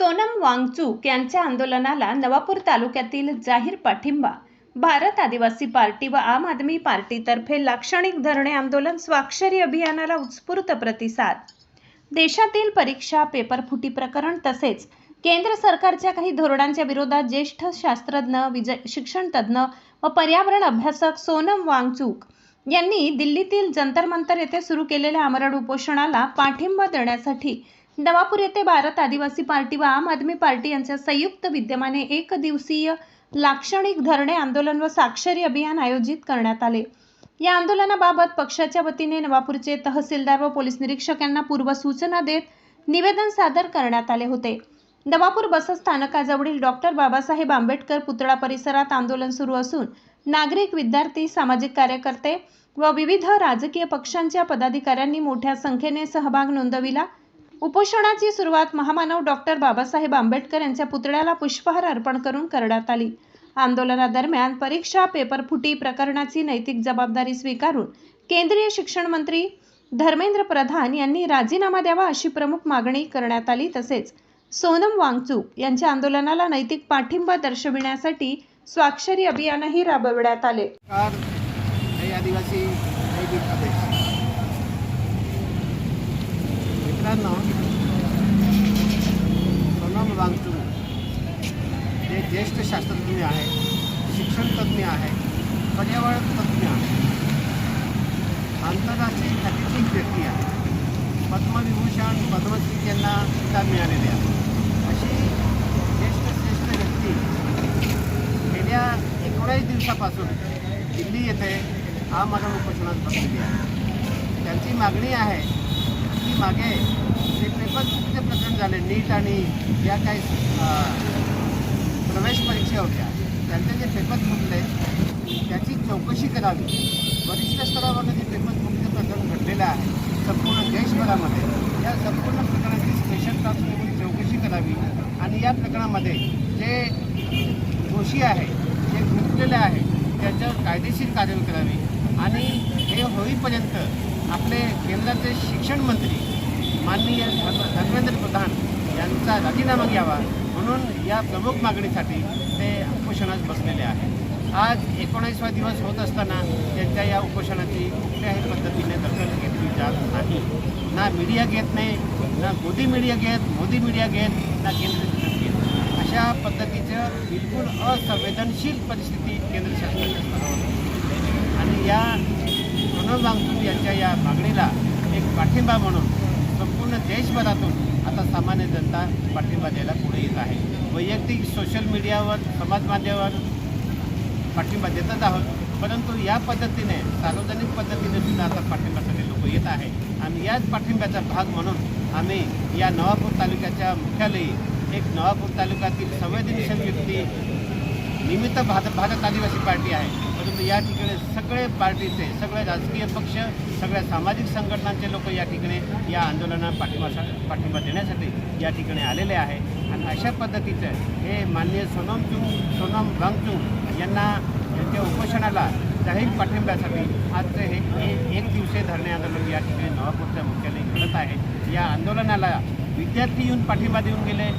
सोनम वांगचुक यांच्या आंदोलनाला नवापूर तालुक्यातील जाहीर पाठिंबा। भारत आदिवासी पार्टी व आम आदमी पार्टीतर्फे लाक्षणिक धरणे आंदोलन स्वाक्षरी अभियानाला उत्स्फूर्त प्रतिसाद। देशातील परीक्षा पेपर फुटी प्रकरण तसेच केंद्र सरकारच्या काही धोरणांच्या विरोधात ज्येष्ठ शास्त्रज्ञ, शिक्षण तज्ञ व पर्यावरण अभ्यासक सोनम वांगचुक यांनी दिल्लीतील जंतर मंतर येथे सुरू केलेल्या आमरण उपोषणाला पाठिंबा देण्यासाठी नवापूर येथे भारत आदिवासी पार्टी व आम आदमी पार्टी यांच्या संयुक्त विद्यमाने एक दिवसीय लाक्षणिक धरणे आंदोलन व स्वाक्षरी अभियान आयोजित करण्यात आले। या आंदोलनाबाबत पक्षाच्या वतीने नवापूरचे तहसीलदार व पोलीस निरीक्षक यांना पूर्व सूचना देत निवेदन सादर करण्यात आले होते। नवापूर बस स्थानकाजवळील डॉक्टर बाबासाहेब आंबेडकर पुतळा परिसरात आंदोलन सुरू असून नागरिक, विद्यार्थी, सामाजिक कार्यकर्ते व विविध राजकीय पक्षांच्या पदाधिकाऱ्यांनी मोठ्या संख्येने सहभाग नोंदविला। उपोषणाची सुरुवात महामानव डॉक्टर बाबासाहेब आंबेडकर यांच्या पुतळ्याला पुष्पहार अर्पण करून करण्यात आली। आंदोलनादरम्यान परीक्षा पेपर फुटी प्रकरणाची नैतिक जबाबदारी स्वीकारून केंद्रीय शिक्षण मंत्री धर्मेंद्र प्रधान यांनी राजीनामा द्यावा अशी प्रमुख मागणी करण्यात आली। तसेच सोनम वांगचुक यांच्या आंदोलनाला नैतिक पाठिंबा दर्शविण्यासाठी स्वाक्षरी अभियानही राबविण्यात आले। आदिवासी मित्रांनो, सोनम वांगचुक हे ज्येष्ठ शास्त्रज्ञ आहेत, शिक्षण तज्ज्ञ आहेत, पर्यावरण तज्ज्ञ आहेत, आंतरराष्ट्रीय ख्यातीची व्यक्ती आहे, पद्मविभूषण, पद्मश्री यांना किताब मिळालेले आहे। अशी श्रेष्ठ व्यक्ती गेल्या 19 दिवसापासून दिल्ली येथे आमरण उपोषणात बसलेली आहे। त्यांची मागणी आहे की मागे जे पेपर फुटीचे प्रकरण झाले, नीट आणि ज्या काही प्रवेश परीक्षा होत्या त्यांचे जे पेपर फुटले त्याची चौकशी करावी। वरिष्ठ स्तरावर जे पेपर फुटीचे प्रकरण घडलेलं आहे संपूर्ण देशभरामध्ये, या संपूर्ण प्रकरणाची स्पेशल टास्क फोर्सची चौकशी करावी आणि या प्रकरणामध्ये जे दोषी आहे, जे गुंतलेले आहे त्यांच्यावर कायदेशीर कारवाई करावी आणि हे होईपर्यंत आपले केंद्राचे शिक्षण मंत्री माननीय धर्मेंद्र प्रधान यांचा राजीनामा घ्यावा म्हणून या प्रमुख मागणीसाठी ते उपोषणास बसलेले आहे। आज 19वा दिवस होत असताना त्यांच्या या उपोषणाची कुठल्याही पद्धतीने दखल घेतली जात नाही। ना मीडिया घेत नाही, ना मोदी मीडिया घेत, ना केंद्र शासन घेत। अशा पद्धतीचं बिलकुल असंवेदनशील परिस्थिती केंद्र शासनाच्या स्तरावर आणि या सोनम वांगचुक यांच्या या मागणीला एक पाठिंबा म्हणून संपूर्ण देशभरातून आता सामान्य जनता पाठिंबा द्यायला पुढे येत आहे। वैयक्तिक सोशल मीडियावर, समाज माध्यमावर पाठिंबा देतच आहोत, परंतु या पद्धतीने सार्वजनिक पद्धतीने सुद्धा आता पाठिंब्यासाठी लोक येत आहे आणि याच पाठिंब्याचा भाग म्हणून आम्ही या नवापूर तालुक्याच्या मुख्यालयी एक नवापूर तालुक्यातील संवेदनशील व्यक्ती निमित्त भारत आदिवासी पार्टी आहे, परंतु या ठिकाणी सगळे पार्टीचे, सगळे राजकीय पक्ष, सगळ्या सामाजिक संघटनांचे लोक या ठिकाणी या आंदोलनाला पाठिंबा देण्यासाठी या ठिकाणी आलेले आहे। आणि अशा पद्धतीचं हे माननीय सोनम वांगचुक यांना यांच्या उपोषणाला जाहीर पाठिंब्यासाठी आजचे हे एक दिवसीय धरणे आंदोलन या ठिकाणी नवापूरच्या मुख्यालयी घडत आहे। या आंदोलनाला विद्यार्थी येऊन पाठिंबा देऊन गेले,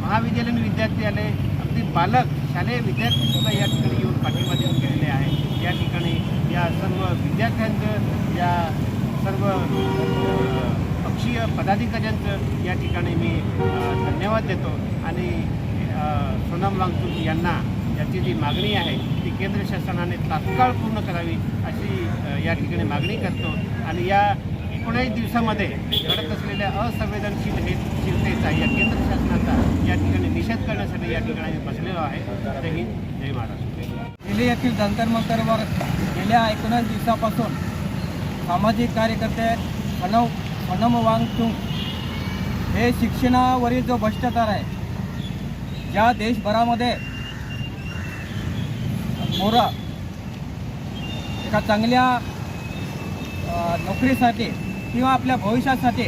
महाविद्यालयीन विद्यार्थी आले, अगदी बालक, शालेय विद्यार्थीसुद्धा या ठिकाणी येऊन पाठिंबा देऊन गेलेले आहे। या ठिकाणी या सर्व विद्यार्थ्यांचं, या सर्व पक्षीय पदाधिकाऱ्यांचं या ठिकाणी मी धन्यवाद देतो आणि सोनम वांगचुक यांना याची जी मागणी आहे ती केंद्र शासनाने तात्काळ पूर्ण करावी अशी या ठिकाणी मागणी करतो आणि या 19 दिवसामध्ये घडत असलेल्या असंवेदनशीलतेचा या केंद्र शासनाचा या ठिकाणी निषेध करण्यासाठी या ठिकाणी बसलेलो आहे। जय हिंद, जय महाराष्ट्र। दिल्ली येथील जंतर मंतरवर गेल्या 19 दिवसापासून सामाजिक कार्यकर्ते सोनम वांगचुक हे शिक्षणावरील जो भ्रष्टाचार आहे, ज्या देशभरामध्ये पोरं एका चांगल्या नोकरीसाठी किंवा आपल्या भविष्यासाठी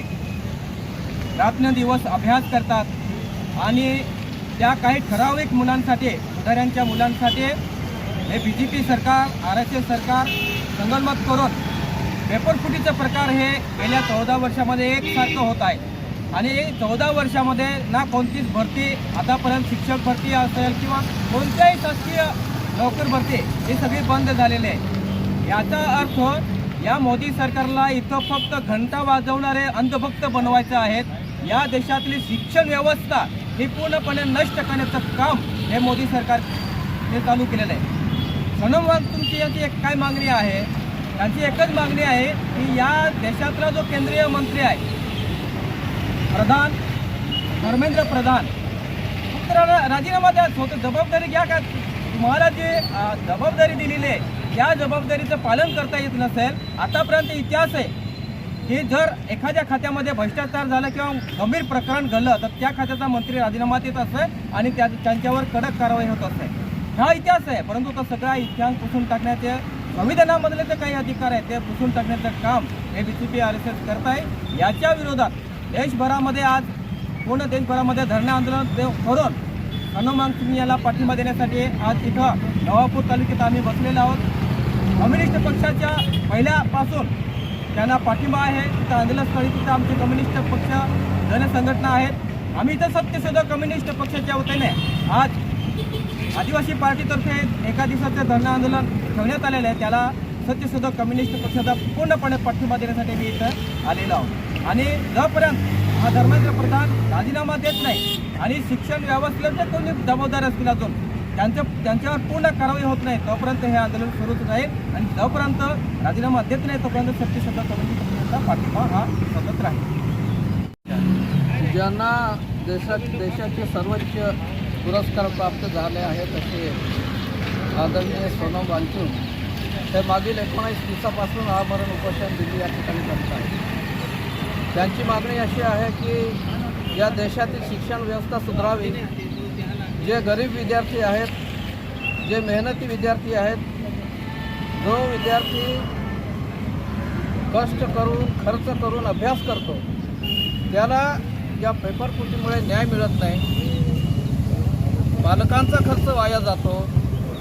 रात्रंदिवस अभ्यास करतात आणि त्या काही ठराविक मुलांसाठी, सुधाऱ्यांच्या मुलांसाठी हे BJP सरकार, RSS सरकार संगनमत करून पेपर फुटीचे प्रकार हे गेल्या 14 वर्षामध्ये एकसारखं होत आहे। आणि 14 वर्षामध्ये ना कोणतीच भरती आतापर्यंत शिक्षक भरती असेल किंवा कोणत्याही शासकीय नोकर भरती ही सगळी बंद झालेली आहे। याचा अर्थ या मोदी सरकारला इथं फक्त घंटा वाजवणारे अंधभक्त बनवायचे आहेत। या देशातली शिक्षण व्यवस्था ही पूर्णपणे नष्ट करण्याचं काम हे मोदी सरकारने चालू केलेलं आहे। म्हणून मग तुमची याची एक काय मागणी आहे? त्यांची एकच मागणी आहे की या देशातला जो केंद्रीय मंत्री आहे प्रधान धर्मेंद्र प्रधान फक्त राजीनामा द्या, स्वतः जबाबदारी घ्या। का तुम्हाला जी जबाबदारी दिलेली आहे त्या जबाबदारीचं पालन करता येत नसेल, आतापर्यंत इतिहास आहे की जर एखाद्या खात्यामध्ये भ्रष्टाचार झाला किंवा गंभीर प्रकरण घडलं तर त्या खात्याचा मंत्री राजीनामा देत असे आणि त्यांच्यावर कडक कारवाई होत असते। हा इतिहास आहे, परंतु तो सगळा इतिहास पुसून टाकण्याचे संविधानामधले जे काही अधिकार आहेत ते पुसून टाकण्याचं काम हे BJP RSS करत आहे। याच्या विरोधात देशभरामध्ये आज पूर्ण देशभरामध्ये धरणे आंदोलन करून हनुमान सिंग याला पाठिंबा देण्यासाठी आज इथं नवापूर तालुक्यात आम्ही बसलेलो आहोत। कम्युनिस्ट पक्षाच्या पहिल्यापासून त्यांना पाठिंबा आहे। तिथं आंदोलनस्थळी तिथं आमचे कम्युनिस्ट पक्ष जनसंघटना आहेत। आम्ही इथं सत्यशोधक कम्युनिस्ट पक्षाच्या वतीने आज आदिवासी पार्टीतर्फे एका दिवसाचं धरणे आंदोलन ठेवण्यात आलेलं आहे। त्याला सत्यशोधक कम्युनिस्ट पक्षाचा पूर्णपणे पाठिंबा देण्यासाठी मी इथं आलेलो आहोत। आणि जोपर्यंत हा धर्मेंद्र प्रधान राजीनामा देत नाही आणि शिक्षण व्यवस्थेला कोणी जबाबदार असतील अजून त्यांच्यावर पूर्ण कारवाई होत नाही तोपर्यंत हे आंदोलन सुरूच राहील। आणि जोपर्यंत राजीनामा देत नाही तोपर्यंत सत्यशोधक कम्युनिस्ट पक्षाचा पाठिंबा हा सतत राहील। ज्यांना देशाचे सर्वोच्च पुरस्कार प्राप्त झाले आहेत असे आदरणीय सोनम वांचूक हे मागील 19 दिवसापासून आमरण उपोषण दिल्ली या ठिकाणी करत आहेत। त्यांची मागणी अशी आहे की या देशातील शिक्षण व्यवस्था सुधारावी। जे गरीब विद्यार्थी आहेत, जे मेहनती विद्यार्थी आहेत, जो विद्यार्थी कष्ट करून खर्च करून अभ्यास करतो त्याला या पेपरफुटीमुळे न्याय मिळत नाही, पालकांचा खर्च वाया जातो,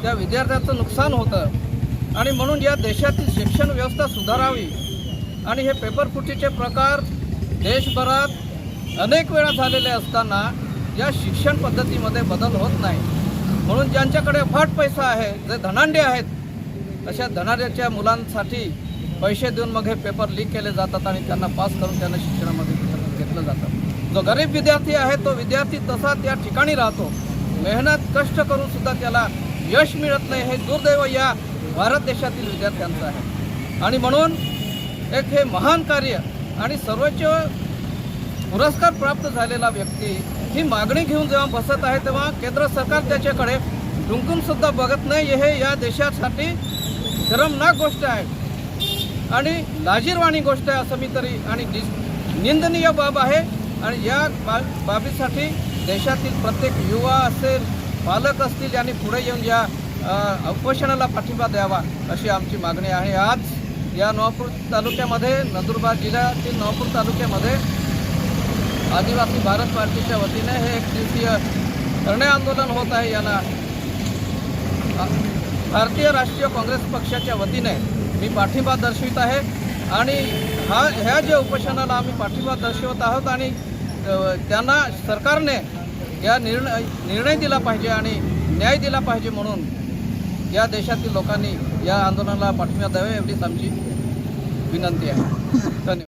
त्या विद्यार्थ्याचं नुकसान होतं। आणि म्हणून या देशातील शिक्षण व्यवस्था सुधारावी। आणि हे पेपरफुटीचे प्रकार देशभरात अनेक वेळा झालेले असताना या शिक्षण पद्धतीमध्ये बदल होत नाही। म्हणून ज्यांच्याकडे अफाट पैसा आहे, जे धनाढ्य आहेत, अशा धनाढ्याच्या मुलांसाठी पैसे देऊन मग हे पेपर लीक केले जातात आणि त्यांना पास करून त्यांना शिक्षणामध्ये घेतलं जातं। जो गरीब विद्यार्थी आहे तो विद्यार्थी तसा त्या ठिकाणी राहतो, मेहनत कष्ट करून सुद्धा त्याला यश मिळत नाही। हे दुर्दैव या भारत देशातील विद्यार्थ्यांचं आहे। आणि म्हणून एक हे महान कार्य आणि सर्वोच्च पुरस्कार प्राप्त झालेला व्यक्ती ही मागणी घेऊन जेव्हा बसत आहे तेव्हा केंद्र सरकार त्याच्याकडे डुंकून सुद्धा बघत नाही। हे या देशासाठी शरमनाक गोष्ट आहे आणि लाजिरवाणी गोष्ट आहे असं मी तरी आणि निंदनीय बाब आहे। आणि या बाबीसाठी देशातील प्रत्येक युवा असेल, पालक असतील यांनी पुढे येऊन या उपोषणाला पाठिंबा द्यावा अशी आमची मागणी आहे। आज या नवापूर तालुक्यामध्ये, नंदुरबार जिल्ह्यातील नवापूर तालुक्यामध्ये आदिवासी भारत पार्टीच्या वतीने हे एक दिवसीय धरणे आंदोलन होत आहे। याला भारतीय राष्ट्रीय काँग्रेस पक्षाच्या वतीने मी पाठिंबा दर्शवित आहे। आणि ह्या जे उपोषणाला आम्ही पाठिंबा दर्शवत आहोत आणि त्यांना सरकारने या निर्णय दिला पाहिजे आणि न्याय दिला पाहिजे म्हणून या देशातील लोकांनी या आंदोलनाला पाठिंबा द्यावे एवढीच आमची विनंती आहे। धन्यवाद।